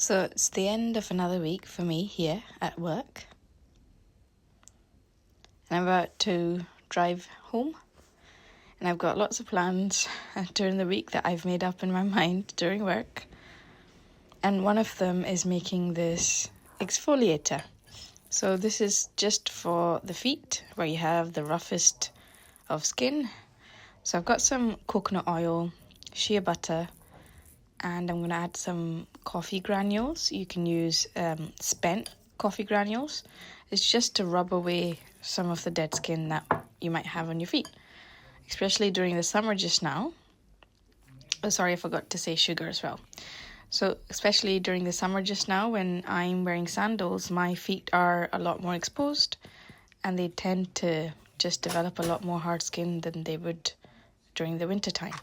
So it's the end of another week for me here at work. And I'm about to drive home. And I've got lots of plans during the week that I've made up in my mind during work. And one of them is making this exfoliator. So this is just for the feet, where you have the roughest of skin. So I've got some coconut oil, shea butter, and I'm going to add some coffee granules. You can use spent coffee granules. It's just to rub away some of the dead skin that you might have on your feet, especially during the summer just now. Oh, sorry, I forgot to say sugar as well. So especially during the summer just now, when I'm wearing sandals, my feet are a lot more exposed and they tend to just develop a lot more hard skin than they would during the winter time.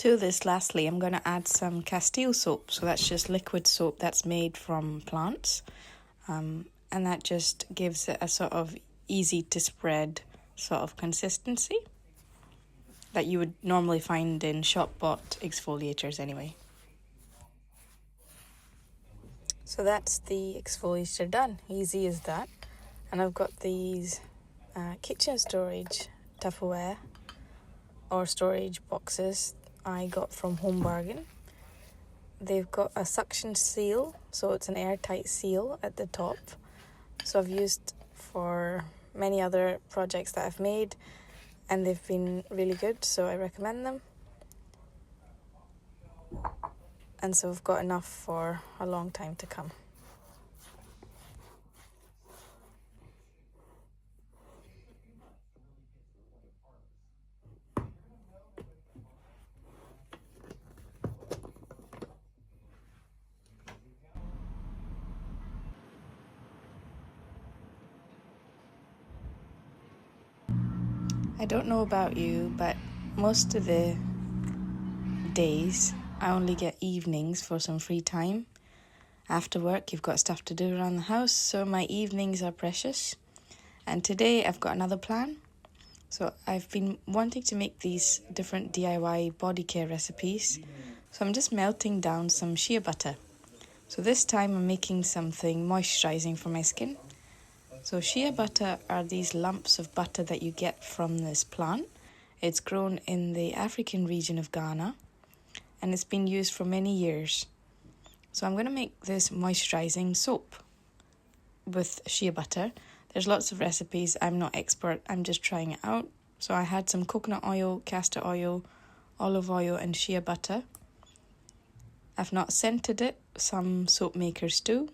To this, lastly, I'm going to add some Castile soap. So that's just liquid soap that's made from plants. And that just gives it a sort of easy to spread sort of consistency that you would normally find in shop-bought exfoliators anyway. So that's the exfoliator done. Easy as that. And I've got these kitchen storage Tupperware or storage boxes I got from Home Bargain. They've got a suction seal, so it's an airtight seal at the top. So I've used for many other projects that I've made, and they've been really good, so I recommend them. And so I've got enough for a long time to come. I don't know about you, but most of the days I only get evenings for some free time. After work, you've got stuff to do around the house, so my evenings are precious. And today I've got another plan. So I've been wanting to make these different DIY body care recipes. So I'm just melting down some shea butter. So this time I'm making something moisturizing for my skin. So shea butter are these lumps of butter that you get from this plant. It's grown in the African region of Ghana, and it's been used for many years. So I'm going to make this moisturizing soap with shea butter. There's lots of recipes. I'm not expert. I'm just trying it out. So I had some coconut oil, castor oil, olive oil and shea butter. I've not scented it. Some soap makers do.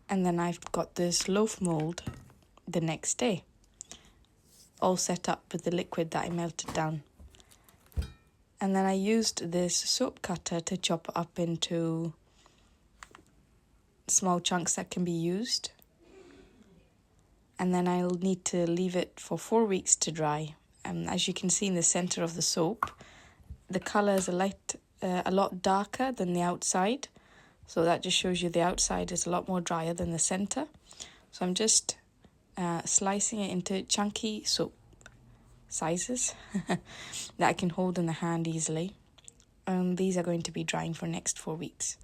And then I've got this loaf mold the next day, all set up with the liquid that I melted down. And then I used this soap cutter to chop it up into small chunks that can be used. And then I'll need to leave it for 4 weeks to dry. And as you can see in the center of the soap, the color is a lot darker than the outside. So that just shows you the outside is a lot more drier than the center. So I'm just slicing it into chunky soap sizes that I can hold in the hand easily. And these are going to be drying for next 4 weeks.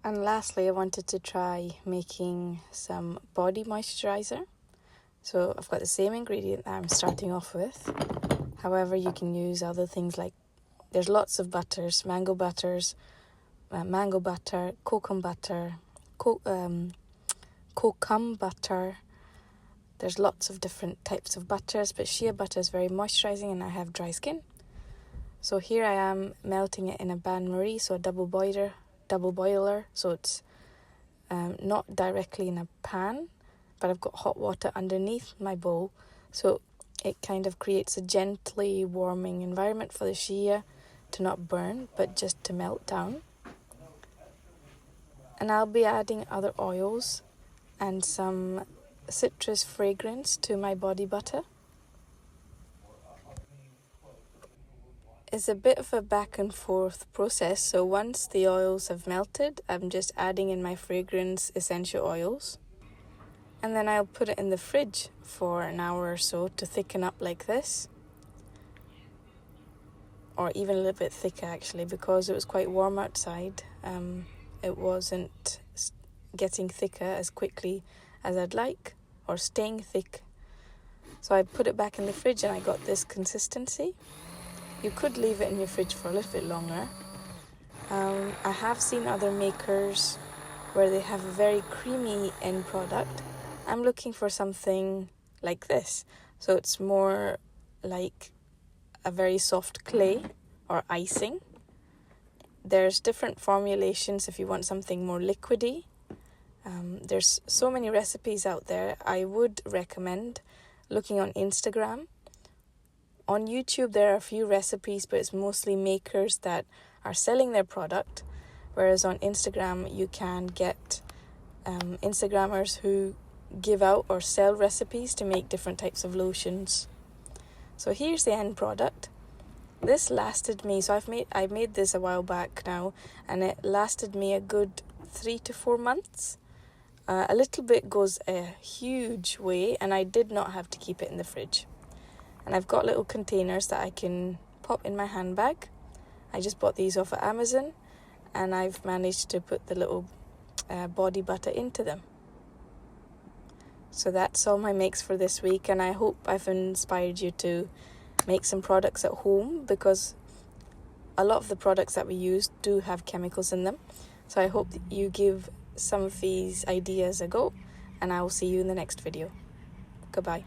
And lastly, I wanted to try making some body moisturizer. So I've got the same ingredient that I'm starting off with. However, you can use other things like, there's lots of butters, mango butter, kokum butter, kokum butter. There's lots of different types of butters, but shea butter is very moisturizing and I have dry skin. So here I am melting it in a bain-marie, so a double boiler, so it's not directly in a pan, but I've got hot water underneath my bowl, so it kind of creates a gently warming environment for the shea to not burn, but just to melt down. And I'll be adding other oils and some citrus fragrance to my body butter. It's a bit of a back and forth process, so once the oils have melted, I'm just adding in my fragrance essential oils. And then I'll put it in the fridge for an hour or so to thicken up like this. Or even a little bit thicker actually, because it was quite warm outside. It wasn't getting thicker as quickly as I'd like, or staying thick. So I put it back in the fridge and I got this consistency. You could leave it in your fridge for a little bit longer. I have seen other makers where they have a very creamy end product. I'm looking for something like this. So it's more like a very soft clay or icing. There's different formulations if you want something more liquidy. There's so many recipes out there. I would recommend looking on Instagram. On YouTube, there are a few recipes, but it's mostly makers that are selling their product. Whereas on Instagram, you can get Instagrammers who give out or sell recipes to make different types of lotions. So here's the end product. This lasted me, so I made this a while back now, and it lasted me a good 3 to 4 months. A little bit goes a huge way, and I did not have to keep it in the fridge. And I've got little containers that I can pop in my handbag. I just bought these off of Amazon, and I've managed to put the little body butter into them. So that's all my makes for this week, and I hope I've inspired you to make some products at home, because a lot of the products that we use do have chemicals in them. So I hope that you give some of these ideas a go, and I will see you in the next video. Goodbye.